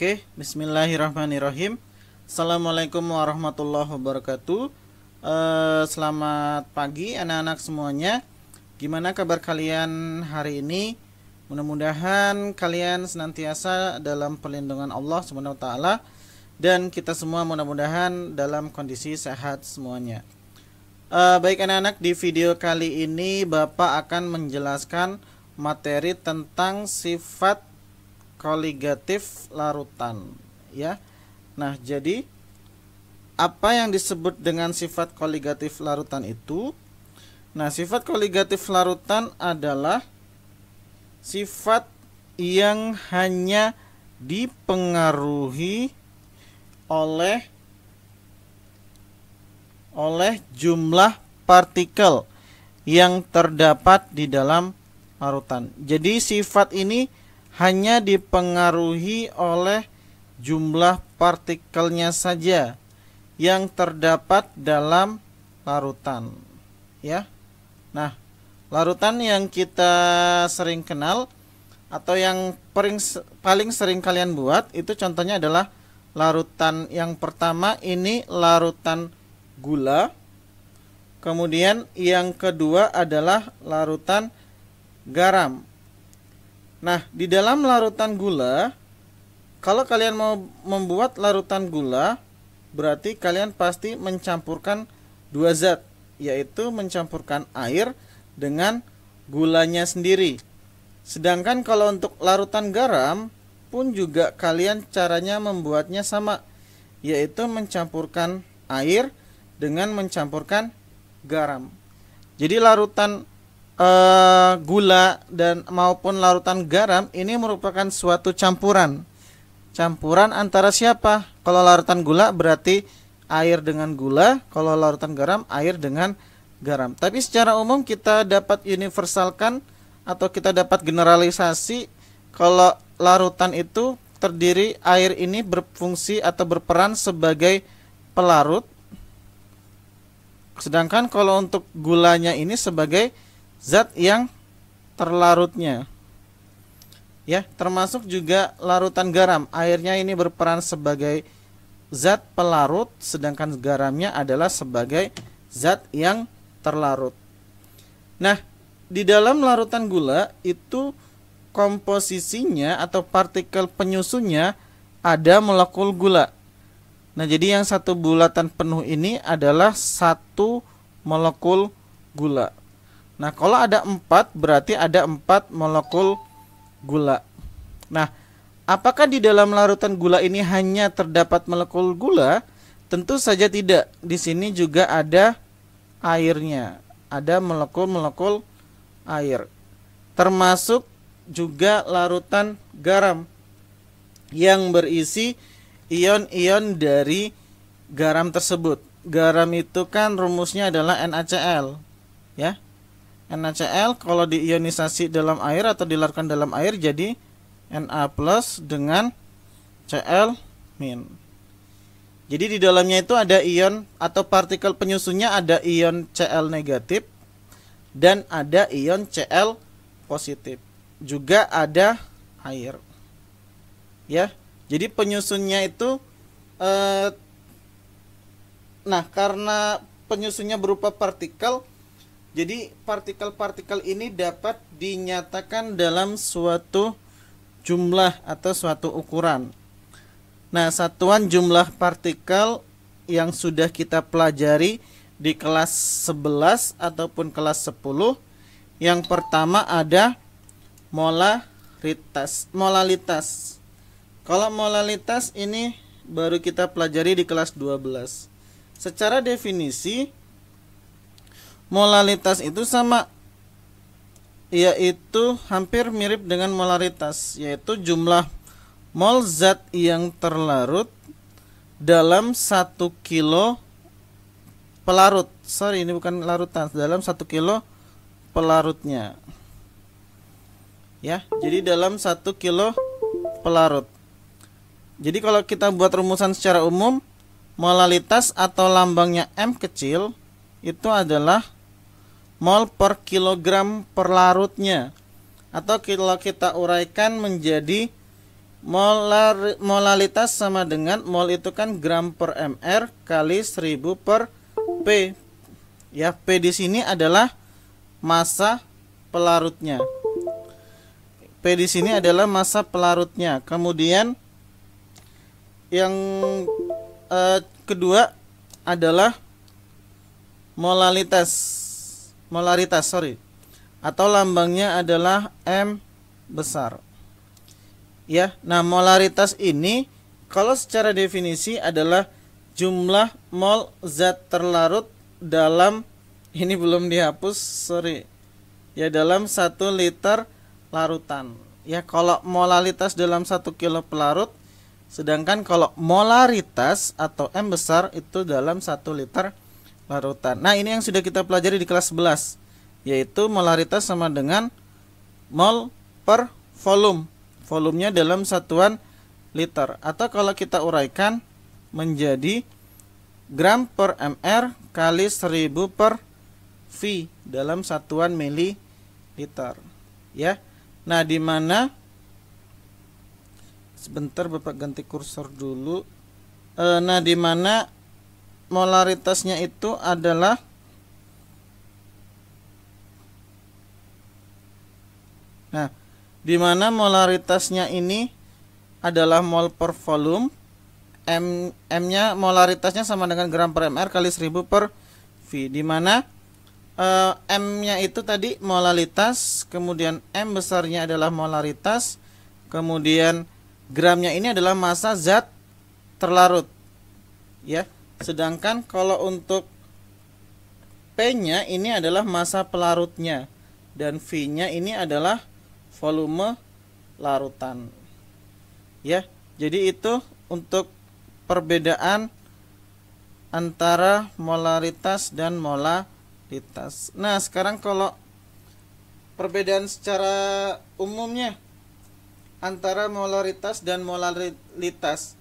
Oke, bismillahirrahmanirrahim. Assalamualaikum warahmatullahi wabarakatuh. Selamat pagi anak-anak semuanya. Gimana kabar kalian hari ini? Mudah-mudahan kalian senantiasa dalam perlindungan Allah Subhanahu wa taala dan kita semua mudah-mudahan dalam kondisi sehat semuanya. Baik anak-anak, di video kali ini Bapak akan menjelaskan materi tentang sifat koligatif larutan, ya. Nah, jadi apa yang disebut dengan sifat koligatif larutan itu? Nah, sifat koligatif larutan adalah sifat yang hanya dipengaruhi oleh jumlah partikel yang terdapat di dalam larutan. Jadi sifat ini hanya dipengaruhi oleh jumlah partikelnya saja yang terdapat dalam larutan, ya. Nah, larutan yang kita sering kenal atau yang paling sering kalian buat itu contohnya adalah larutan yang pertama ini larutan gula. Kemudian yang kedua adalah larutan garam. Nah, di dalam larutan gula, kalau kalian mau membuat larutan gula, berarti kalian pasti mencampurkan dua zat, yaitu mencampurkan air dengan gulanya sendiri. Sedangkan kalau untuk larutan garam pun juga kalian caranya membuatnya sama, yaitu mencampurkan air dengan mencampurkan garam. Jadi larutan gula dan maupun larutan garam ini merupakan suatu campuran antara siapa? Kalau larutan gula berarti air dengan gula, kalau larutan garam air dengan garam. Tapi secara umum kita dapat universalkan atau kita dapat generalisasi kalau larutan itu terdiri, air ini berfungsi atau berperan sebagai pelarut, sedangkan kalau untuk gulanya ini sebagai zat yang terlarutnya, ya. Termasuk juga larutan garam, airnya ini berperan sebagai zat pelarut, sedangkan garamnya adalah sebagai zat yang terlarut. Nah, di dalam larutan gula itu komposisinya atau partikel penyusunnya ada molekul gula. Nah, jadi yang satu bulatan penuh ini adalah satu molekul gula. Nah, kalau ada 4 berarti ada 4 molekul gula. Nah, apakah di dalam larutan gula ini hanya terdapat molekul gula? Tentu saja tidak. Di sini juga ada airnya. Ada molekul-molekul air. Termasuk juga larutan garam yang berisi ion-ion dari garam tersebut. Garam itu kan rumusnya adalah NaCl, ya. NaCl kalau diionisasi dalam air atau dilarutkan dalam air jadi Na plus dengan Cl min. Jadi di dalamnya itu ada ion atau partikel penyusunnya, ada ion Cl negatif dan ada ion Cl positif. Juga ada air, ya. Jadi penyusunnya itu nah, karena penyusunnya berupa partikel, jadi partikel-partikel ini dapat dinyatakan dalam suatu jumlah atau suatu ukuran. Nah, satuan jumlah partikel yang sudah kita pelajari di kelas 11 ataupun kelas 10, yang pertama ada molalitas. Kalau molalitas ini baru kita pelajari di kelas 12. Secara definisi, molalitas itu sama, yaitu hampir mirip dengan molaritas, yaitu jumlah mol zat yang terlarut dalam 1 kilo pelarut. Sorry, ini bukan larutan, dalam 1 kilo pelarutnya, ya. Jadi dalam 1 kilo pelarut. Jadi kalau kita buat rumusan secara umum, molalitas atau lambangnya M kecil itu adalah mol per kilogram per larutnya, atau kalau kita uraikan menjadi molalitas sama dengan mol itu kan gram per mr kali 1000 per P. Ya, P di sini adalah massa pelarutnya. P di sini adalah massa pelarutnya. Kemudian yang kedua adalah molaritas, atau lambangnya adalah M besar. Ya, nah molaritas ini kalau secara definisi adalah jumlah mol zat terlarut dalam, ini belum dihapus, ya, dalam 1 liter larutan. Ya, kalau molaritas dalam 1 kilo pelarut, sedangkan kalau molaritas atau M besar itu dalam 1 liter larutan. Nah, ini yang sudah kita pelajari di kelas 11, yaitu molaritas sama dengan mol per volume. Volumenya dalam satuan liter, atau kalau kita uraikan menjadi gram per mr kali 1000 per V dalam satuan mililiter. Ya. Nah, di mana sebentar Bapak ganti kursor dulu. Nah, di mana molaritasnya itu adalah di mana molaritasnya ini adalah mol per volume. M-nya molaritasnya sama dengan gram per mr kali 1000 per V, di mana M-nya itu tadi molaritas, kemudian M besarnya adalah molaritas, kemudian gramnya ini adalah massa zat terlarut. Ya, sedangkan kalau untuk P-nya ini adalah massa pelarutnya, dan V-nya ini adalah volume larutan. Ya, jadi itu untuk perbedaan antara molaritas dan molalitas. Nah, sekarang kalau perbedaan secara umumnya antara molaritas dan molalitas,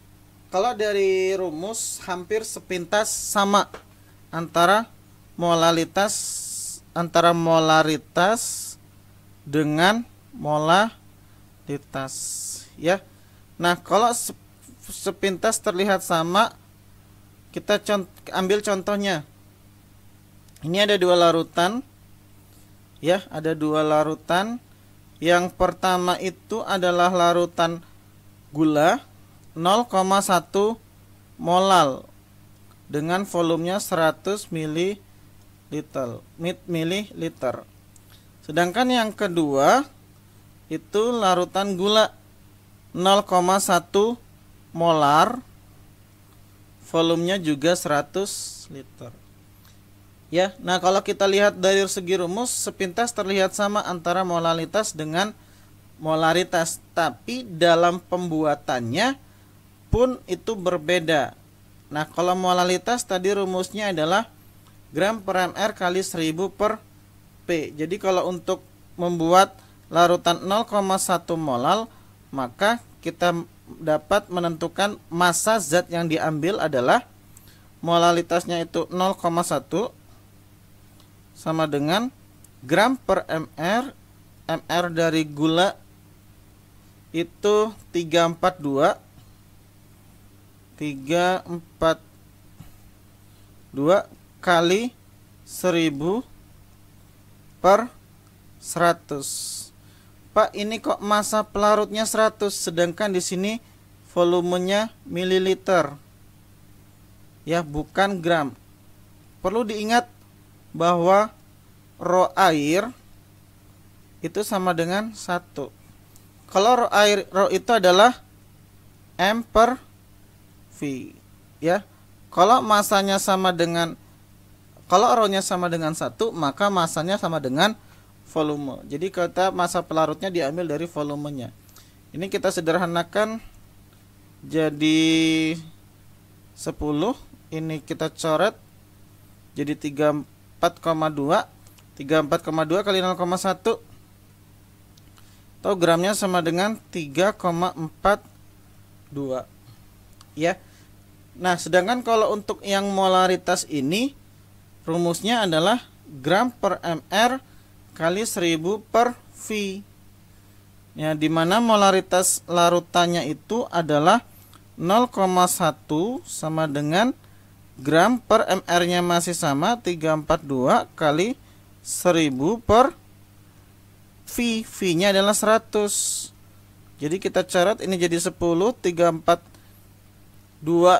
kalau dari rumus hampir sepintas sama antara molaritas dengan molalitas, ya. Nah, kalau sepintas terlihat sama, kita ambil contohnya. Ini ada 2 larutan, ya, ada 2 larutan. Yang pertama itu adalah larutan gula 0,1 molal dengan volumenya 100 mililiter. Sedangkan yang kedua itu larutan gula 0,1 molar, volumenya juga 100 liter. Ya, nah kalau kita lihat dari segi rumus, sepintas terlihat sama antara molalitas dengan molaritas, tapi dalam pembuatannya pun itu berbeda. Nah, kalau molalitas tadi rumusnya adalah gram per mr kali 1000 per P. Jadi kalau untuk membuat larutan 0,1 molal, maka kita dapat menentukan massa zat yang diambil adalah molalitasnya itu 0,1 sama dengan gram per mr. Mr dari gula itu 342 kali 1000 per 100. Pak, ini kok massa pelarutnya 100, sedangkan di sini volumenya mililiter. Ya, bukan gram. Perlu diingat bahwa rho air itu sama dengan 1. Kalau rho itu adalah M per V, ya. Kalau masanya sama dengan, kalau rho-nya sama dengan 1, maka masanya sama dengan volume. Jadi kita massa pelarutnya diambil dari volumenya. Ini kita sederhanakan jadi 10, ini kita coret jadi 34,2 kali 0,1, atau gramnya sama dengan 3,42, ya. Nah, sedangkan kalau untuk yang molaritas ini rumusnya adalah gram per mr kali 1000 per V. Ya, di mana molaritas larutannya itu adalah 0,1 sama dengan gram per mr-nya masih sama 342 kali 1000 per V. V-nya adalah 100. Jadi kita catat ini jadi 10, 342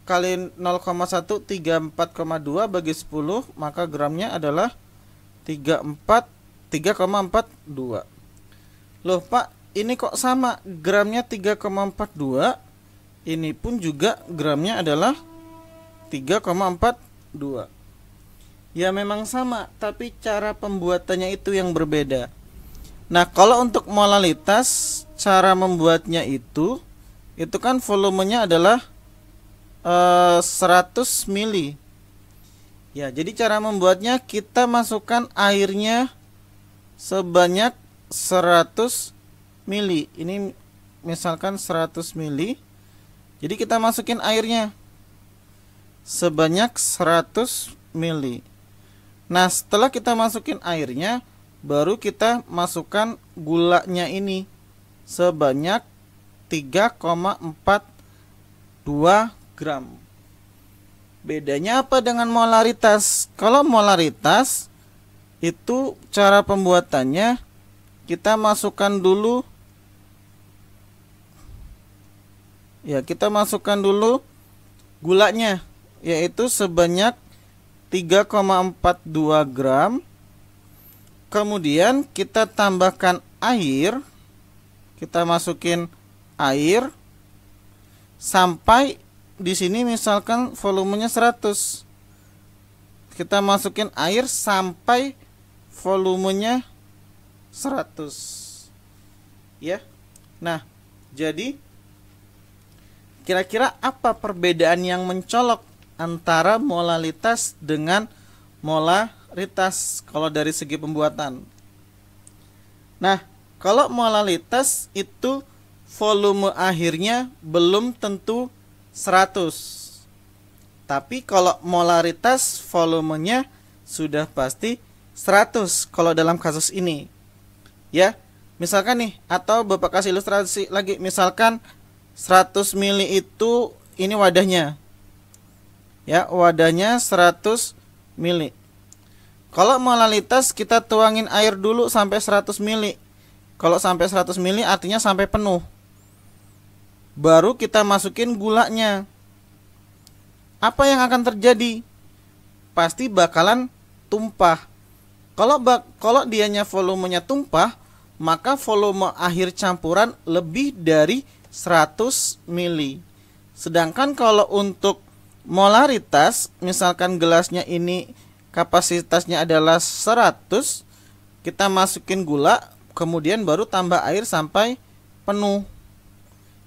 kali 0,1 34,2 bagi 10, maka gramnya adalah 3,42. Loh Pak, ini kok sama, gramnya 3,42, ini pun juga gramnya adalah 3,42. Ya memang sama, tapi cara pembuatannya itu yang berbeda. Nah, kalau untuk molalitas, cara membuatnya itu kan volumenya adalah 100 mili. Ya, jadi cara membuatnya kita masukkan airnya sebanyak 100 mili. Ini misalkan 100 mili. Jadi kita masukin airnya sebanyak 100 mili. Nah, setelah kita masukin airnya, baru kita masukkan gulanya ini sebanyak 3,42 gram. Bedanya apa dengan molaritas? Kalau molaritas itu cara pembuatannya kita masukkan dulu, ya kita masukkan dulu gulanya, yaitu sebanyak 3,42 gram. Kemudian kita tambahkan air, kita masukin air sampai di sini misalkan volumenya 100. Kita masukin air sampai volumenya 100. Ya. Nah, jadi kira-kira apa perbedaan yang mencolok antara molalitas dengan molaritas kalau dari segi pembuatan? Nah, kalau molalitas itu volume akhirnya belum tentu 100. Tapi kalau molaritas volumenya sudah pasti 100 kalau dalam kasus ini. Ya, misalkan nih, atau Bapak kasih ilustrasi lagi, misalkan 100 mili itu ini wadahnya. Ya, wadahnya 100 mili. Kalau molalitas kita tuangin air dulu sampai 100 mili. Kalau sampai 100 mili artinya sampai penuh. Baru kita masukin gulanya. Apa yang akan terjadi? Pasti bakalan tumpah. Kalau dianya volumenya tumpah, maka volume akhir campuran lebih dari 100 mili. Sedangkan kalau untuk molaritas, misalkan gelasnya ini kapasitasnya adalah 100, kita masukin gula, kemudian baru tambah air sampai penuh.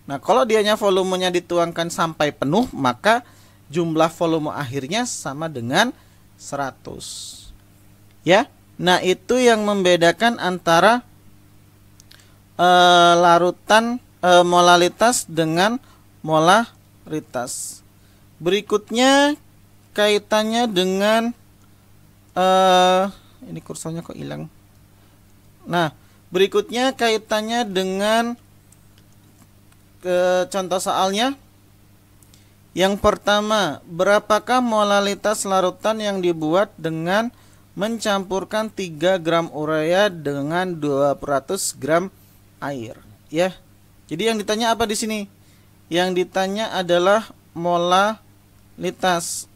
Nah, kalau dianya volumenya dituangkan sampai penuh, maka jumlah volume akhirnya sama dengan 100. Ya. Nah, itu yang membedakan antara larutan molalitas dengan molaritas. Berikutnya kaitannya dengan ini kursornya kok hilang. Nah, berikutnya kaitannya dengan contoh soalnya. Yang pertama, berapakah molalitas larutan yang dibuat dengan mencampurkan 3 gram urea dengan 200 gram air? Ya. Jadi yang ditanya apa di sini? Yang ditanya adalah molalitas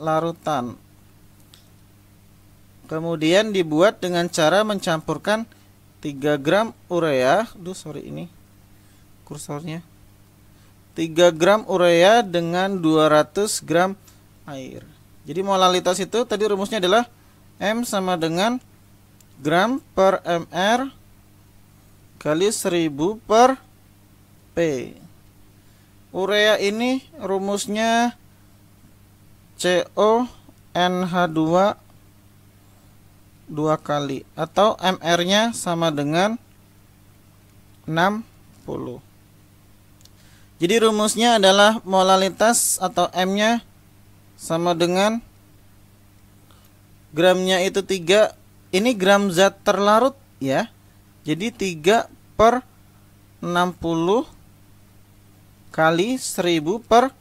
larutan. Kemudian dibuat dengan cara mencampurkan 3 gram urea. Ini kursornya. 3 gram urea dengan 200 gram air. Jadi molalitas itu tadi rumusnya adalah M sama dengan gram per mr kali 1000 per P. Urea ini rumusnya CONH2 2 kali, atau mr-nya sama dengan 60. Jadi rumusnya adalah molalitas atau M-nya sama dengan gramnya itu 3. Ini gram zat terlarut ya. Jadi 3 per 60 kali 1000 per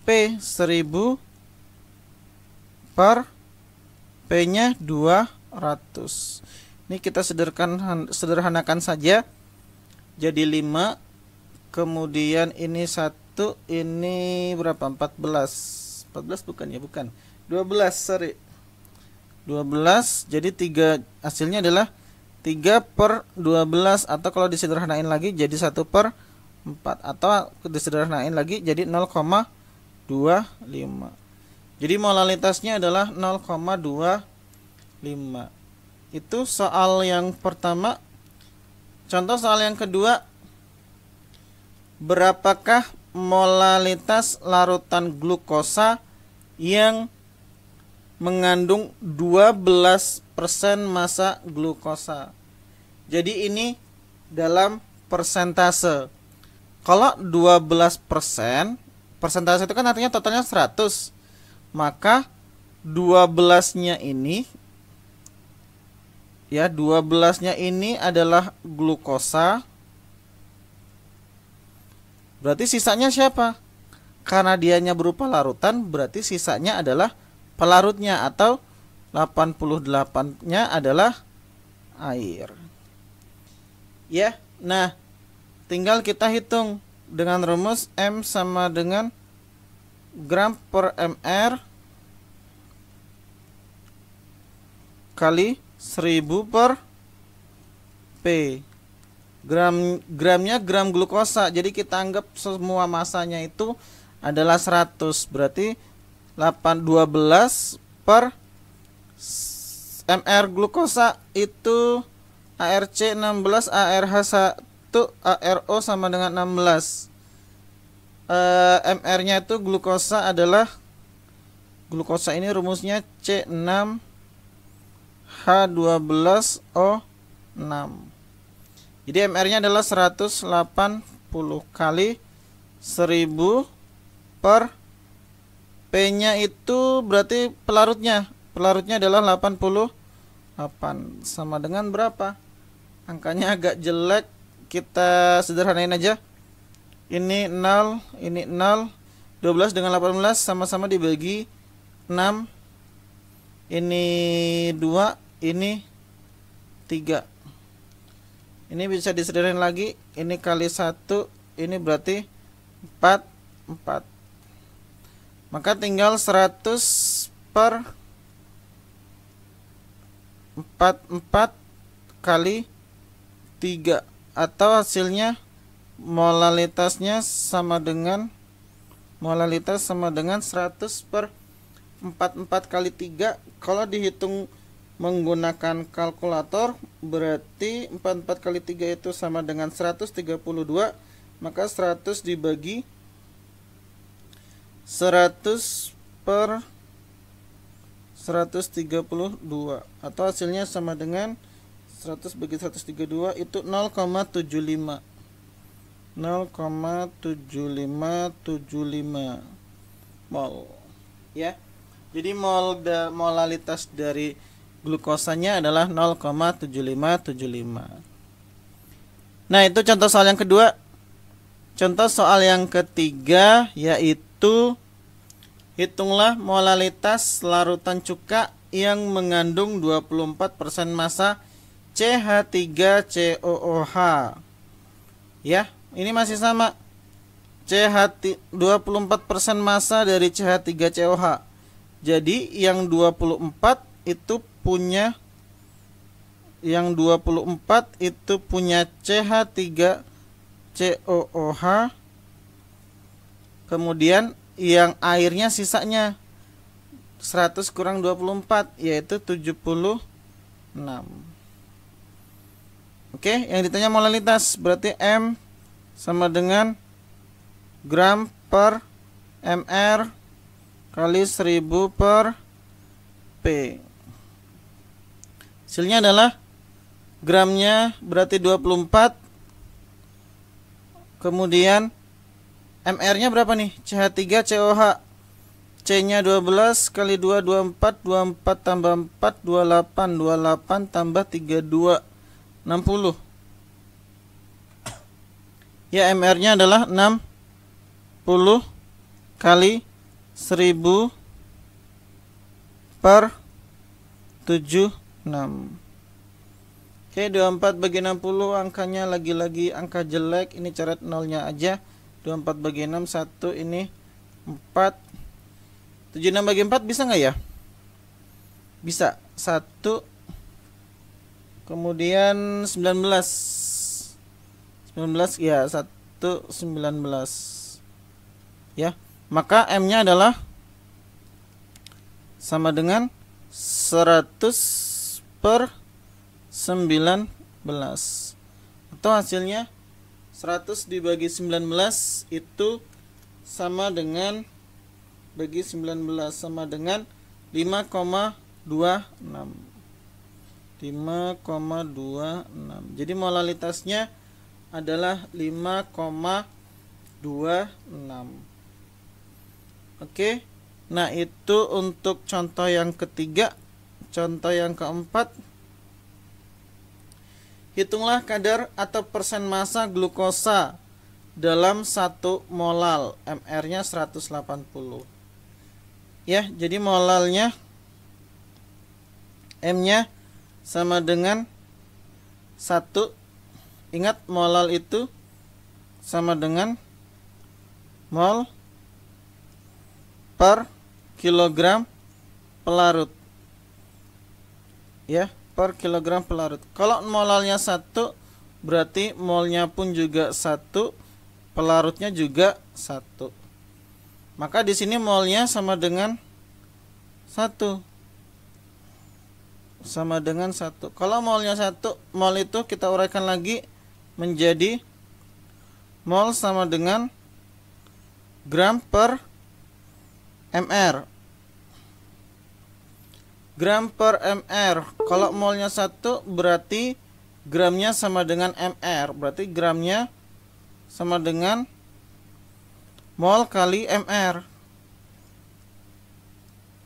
P. 1000 per P nya 200. Ini kita sederhanakan saja. Jadi 5. Kemudian ini 1. Ini berapa? 14. 14 bukan ya? Bukan. 12, sorry. 12. Jadi 3 hasilnya adalah 3 per 12. Atau kalau disederhanain lagi jadi 1 per 4. Atau disederhanain lagi jadi 0,25. Jadi molalitasnya adalah 0,25. Itu soal yang pertama. Contoh soal yang kedua. Berapakah molalitas larutan glukosa yang mengandung 12% massa glukosa? Jadi ini dalam persentase. Kalau 12%, persentase itu kan artinya totalnya 100. Maka 12-nya ini, ya 12-nya ini adalah glukosa. Berarti sisanya siapa? Karena dianya berupa larutan, berarti sisanya adalah pelarutnya, atau 88-nya adalah air. Ya, nah tinggal kita hitung dengan rumus M sama dengan gram per mr kali 1000 per P. Gramnya gram glukosa. Jadi kita anggap semua masanya itu adalah 100. Berarti 12 per mr glukosa itu ARC 16, ARH 1, ARO sama dengan 16. MR-nya itu glukosa adalah, glukosa ini rumusnya C6H12O6. Jadi MR-nya adalah 180 kali 1000 per P-nya itu berarti pelarutnya. Pelarutnya adalah 88. Sama dengan berapa? Angkanya agak jelek, kita sederhanain aja. Ini 0, ini 0. 12 dengan 18 sama-sama dibagi 6. Ini 2, ini 3. Ini bisa disederhanain lagi. Ini kali 1, ini berarti 4. Maka tinggal 100 per 44 kali 3. Atau hasilnya molalitasnya sama dengan 100 per 44 kali 3. Kalau dihitung menggunakan kalkulator, berarti 44 kali 3 itu sama dengan 132. Maka 100 dibagi 100 per 132, atau hasilnya sama dengan 100 bagi 132 itu 0,75. 0,7575 mol. Ya. Jadi molalitas dari glukosanya adalah 0,7575. Nah, itu contoh soal yang kedua. Contoh soal yang ketiga yaitu hitunglah molalitas larutan cuka yang mengandung 24% massa CH3COOH. Ya, ini masih sama. 24% massa dari CH3COOH. Jadi yang 24 itu punya CH3COOH. Kemudian yang airnya sisanya 100 kurang 24 yaitu 76. Oke, yang ditanya molalitas berarti M sama dengan gram per mr kali 1000 per P. Hasilnya adalah gramnya berarti 24. Kemudian MR-nya berapa nih? CH3COOH. C-nya 12 kali 2 24, 24 tambah 4 28, 28 tambah 32 60. Ya, MR-nya adalah 60 kali 1000 per 76. Oke, 24 bagi 60 angkanya lagi-lagi angka jelek. Ini coret nolnya aja. 24 bagi 6 1, ini 4. 76 bagi 4 bisa nggak ya? Bisa. 1. Kemudian 19 ya, 1 19 ya. Maka M-nya adalah sama dengan 100 per 19, atau hasilnya 100 dibagi 19 itu sama dengan, bagi 19 sama dengan 5,26. 5,26. Jadi molalitasnya adalah 5,26. Oke. Nah, itu untuk contoh yang ketiga. Contoh yang keempat, hitunglah kadar atau persen massa glukosa dalam 1 molal. MR-nya 180. Ya, jadi molalnya, M-nya sama dengan 1. Ingat, molal itu sama dengan mol per kilogram pelarut. Ya, per kilogram pelarut. Kalau molalnya 1, berarti molnya pun juga 1, pelarutnya juga 1. Maka di sini molnya sama dengan 1. Sama dengan 1. Kalau molnya 1, mol itu kita uraikan lagi menjadi mol sama dengan gram per mr. Gram per mr. Kalau molnya 1, berarti gramnya sama dengan mr. Berarti gramnya sama dengan mol kali mr,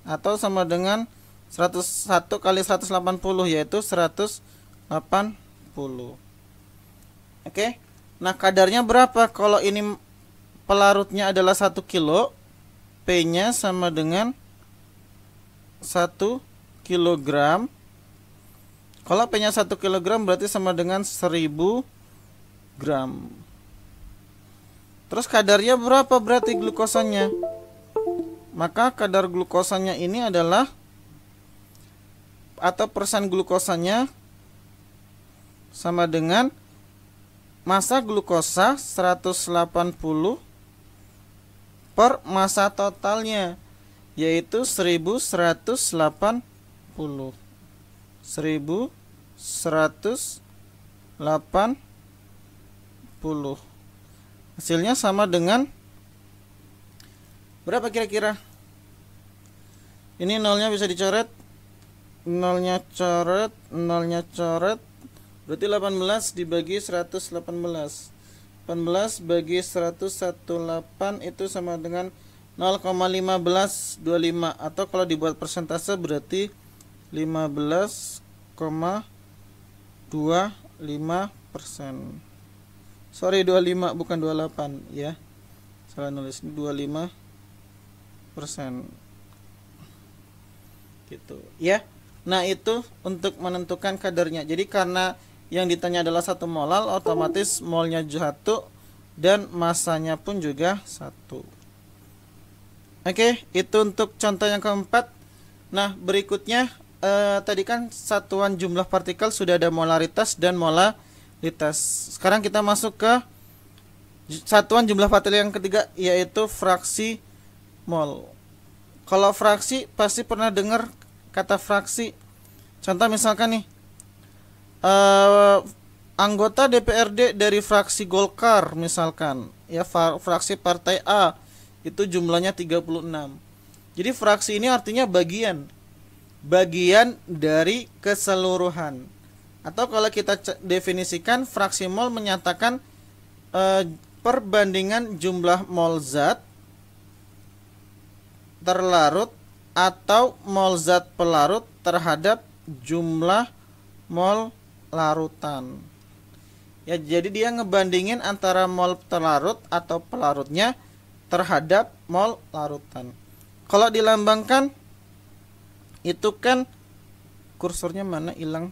atau sama dengan 101 kali 180, yaitu 180. Oke. Nah, kadarnya berapa? Kalau ini pelarutnya adalah 1 kilo, P-nya sama dengan 1 kilogram. Kalau P-nya 1 kilogram berarti sama dengan 1000 gram. Terus kadarnya berapa berarti glukosanya? Maka kadar glukosanya ini adalah, atau persen glukosanya sama dengan massa glukosa 180 per massa totalnya, yaitu 1180. 1180. Hasilnya sama dengan berapa kira-kira? Ini nolnya bisa dicoret. Nolnya coret. Berarti 18 dibagi 118. 18 bagi 118 itu sama dengan 0,1525, atau kalau dibuat persentase berarti 15,25%. Sorry, 25 bukan 28 ya. Salah nulis, 25%. Gitu ya. Nah, itu untuk menentukan kadarnya. Jadi karena yang ditanya adalah 1 molal, otomatis molnya 1 dan masanya pun juga 1. Oke, itu untuk contoh yang keempat. Nah, berikutnya tadi kan satuan jumlah partikel sudah ada molaritas dan molalitas. Sekarang kita masuk ke satuan jumlah partikel yang ketiga, yaitu fraksi mol. Kalau fraksi pasti pernah dengar kata fraksi. Contoh misalkan nih, anggota DPRD dari fraksi Golkar misalkan, ya, fraksi partai A, itu jumlahnya 36. Jadi fraksi ini artinya bagian dari keseluruhan. Atau kalau kita definisikan, fraksi mol menyatakan perbandingan jumlah mol zat terlarut atau mol zat pelarut terhadap jumlah mol larutan. Ya, jadi dia ngebandingin antara mol terlarut atau pelarutnya terhadap mol larutan. Kalau dilambangkan itu kan kursornya mana hilang.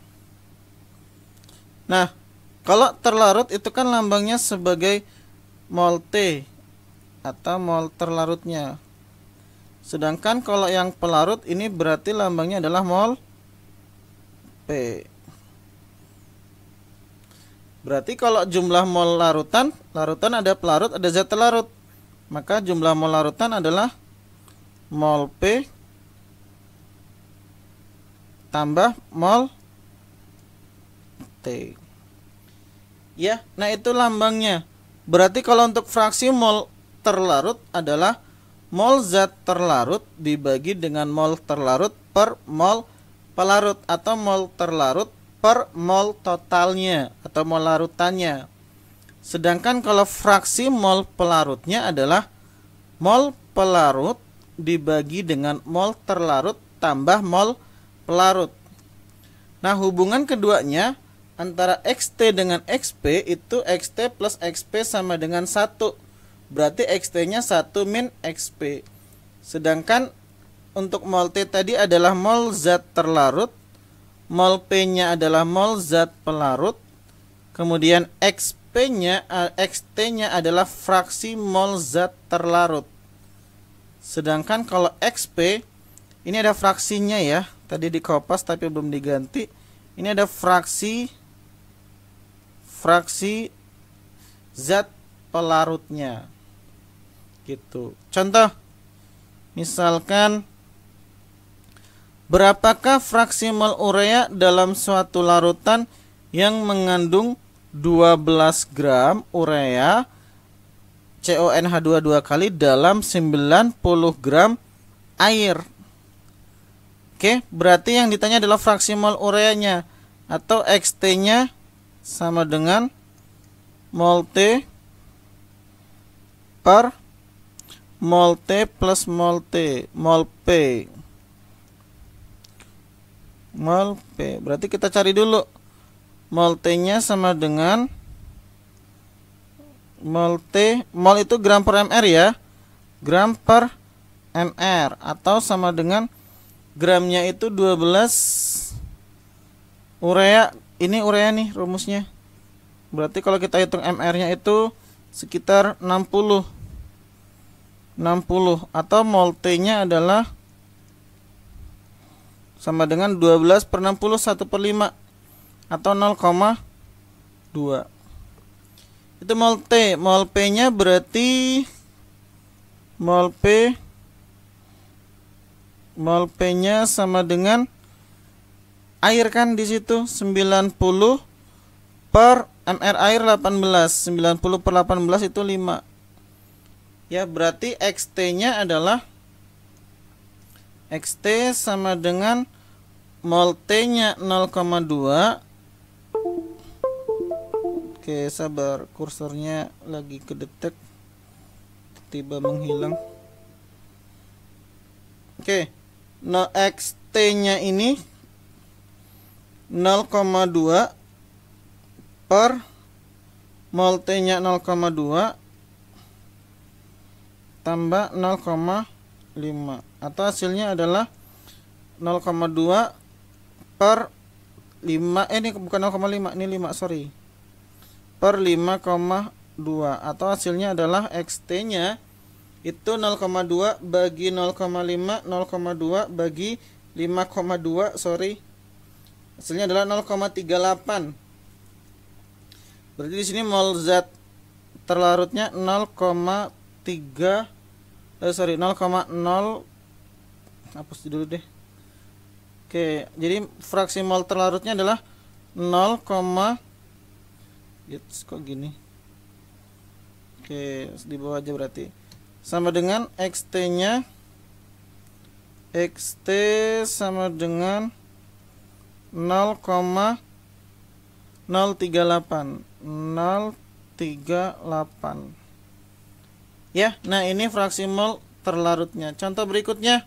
Nah, kalau terlarut itu kan lambangnya sebagai mol T atau mol terlarutnya. Sedangkan kalau yang pelarut ini berarti lambangnya adalah mol P. Berarti kalau jumlah mol larutan ada pelarut, ada zat terlarut. Maka jumlah mol larutan adalah mol P tambah mol T. Ya, nah itu lambangnya. Berarti kalau untuk fraksi mol terlarut adalah mol zat terlarut dibagi dengan mol terlarut per mol pelarut, atau mol terlarut per mol totalnya atau mol larutannya. Sedangkan kalau fraksi mol pelarutnya adalah mol pelarut dibagi dengan mol terlarut tambah mol pelarut. Nah, hubungan keduanya antara XT dengan XP itu XT plus XP sama dengan 1. Berarti XT-nya 1 min XP. Sedangkan untuk mol T tadi adalah mol zat terlarut, mol P-nya adalah mol zat pelarut, kemudian XT-nya adalah fraksi mol zat terlarut. Sedangkan kalau XP ini ada fraksinya ya, tadi dikopas tapi belum diganti. Ini ada fraksi zat pelarutnya. Gitu. Contoh, misalkan berapakah fraksi mol urea dalam suatu larutan yang mengandung 12 gram urea CONH22 kali dalam 90 gram air. Oke, berarti yang ditanya adalah fraksi mol ureanya, atau XT-nya sama dengan mol T per mol T plus mol T, mol P. Mol P. Berarti kita cari dulu. Mol T-nya sama dengan mol T, mol itu gram per mr ya. Gram per mr, atau sama dengan gramnya itu 12 urea. Ini urea nih rumusnya. Berarti kalau kita hitung mr-nya itu sekitar 60, atau mol T-nya adalah sama dengan 12 per 60 1 per 5 atau 0,2. Itu mol T. Mol P-nya berarti mol P-nya sama dengan air kan di situ 90 per mr air 18. 90 per 18 itu 5. Ya, berarti XT-nya adalah XT sama dengan mol T-nya 0,2. Oke, sabar, kursornya lagi kedetek, tiba menghilang. Oke, XT-nya ini 0,2 per mol T-nya 0,2 tambah 0,5, atau hasilnya adalah 0,2 per 5, ini bukan 0,5, ini 5, sorry, per 5,2, atau hasilnya adalah XT-nya itu 0,2 bagi 0,5, 0,2 bagi 5,2, sorry, hasilnya adalah 0,38. Berarti di sini mol zat terlarutnya 0,0, hapus dulu deh. Oke, jadi fraksi mol terlarutnya adalah 0, kok gini. Oke, di bawah aja berarti. Sama dengan XT-nya, XT sama dengan 0,038. Ya, nah ini fraksi mol terlarutnya. Contoh berikutnya,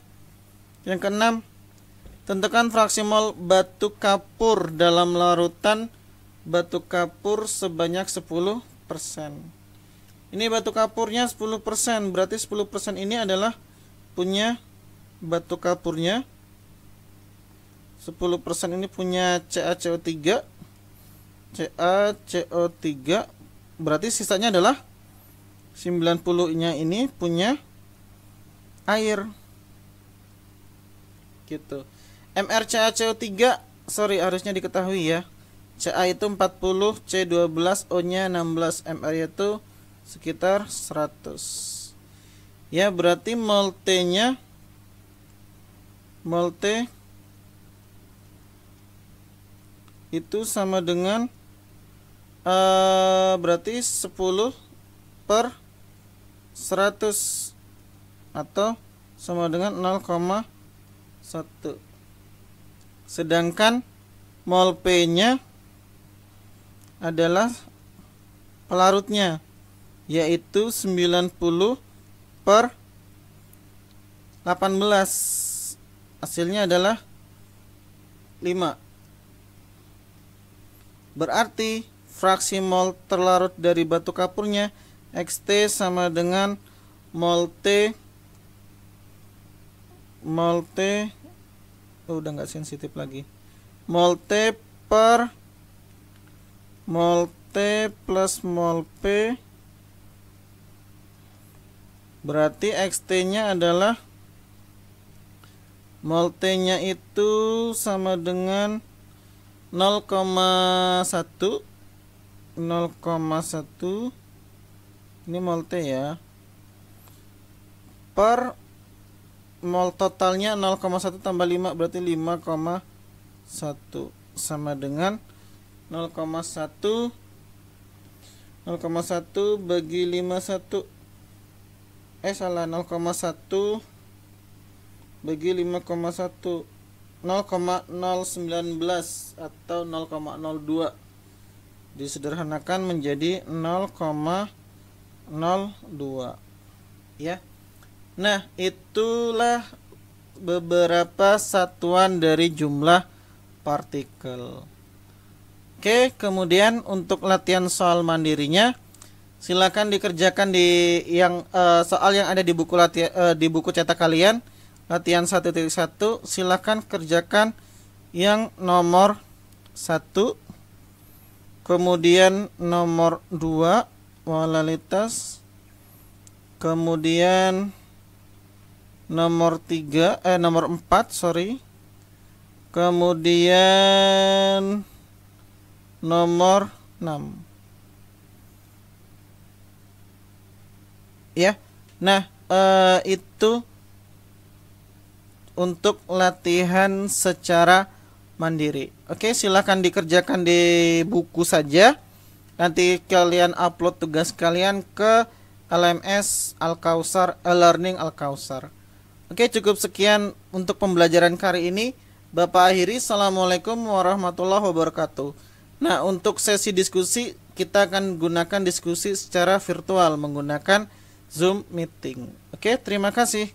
yang keenam, tentukan fraksi mol batu kapur dalam larutan batu kapur sebanyak 10%. Ini batu kapurnya 10%, berarti 10% ini adalah punya batu kapurnya. 10% ini punya CaCO3. CaCO3, berarti sisanya adalah 90-nya ini punya air. Gitu. MrCaCO3, sorry harusnya diketahui ya. Ca itu 40, C12, O-nya 16, Mr itu sekitar 100. Ya, berarti mol T-nya itu sama dengan berarti 10 per 100 atau sama dengan 0,1. Sedangkan mol P-nya adalah pelarutnya, yaitu 90 per 18. Hasilnya adalah 5. Berarti fraksi mol terlarut dari batu kapurnya XT sama dengan mol T udah nggak sensitif lagi. Mol T per mol T plus mol P, berarti XT nya adalah mol T nya itu sama dengan 0,1. Ini mol T ya, per mol totalnya 0,1 tambah 5 berarti 5,1 sama dengan 0,1 bagi 51 0,1 bagi 5,1 0,019 atau 0,02 disederhanakan menjadi 0,02 ya. Nah, itulah beberapa satuan dari jumlah partikel. Oke, kemudian untuk latihan soal mandirinya silakan dikerjakan di yang soal yang ada di buku latihan di buku cetak kalian. Latihan 1.1 silakan kerjakan yang nomor 1. Kemudian nomor 2 molalitas. Kemudian nomor 4, kemudian nomor 6 ya. Nah, itu untuk latihan secara mandiri. Oke, silahkan dikerjakan di buku saja. Nanti kalian upload tugas kalian ke LMS Al-Kausar, e-learning Al-Kausar. Oke, cukup sekian untuk pembelajaran kali ini. Bapak akhiri, assalamualaikum warahmatullahi wabarakatuh. Nah, untuk sesi diskusi kita akan gunakan diskusi secara virtual menggunakan Zoom meeting. Oke, terima kasih.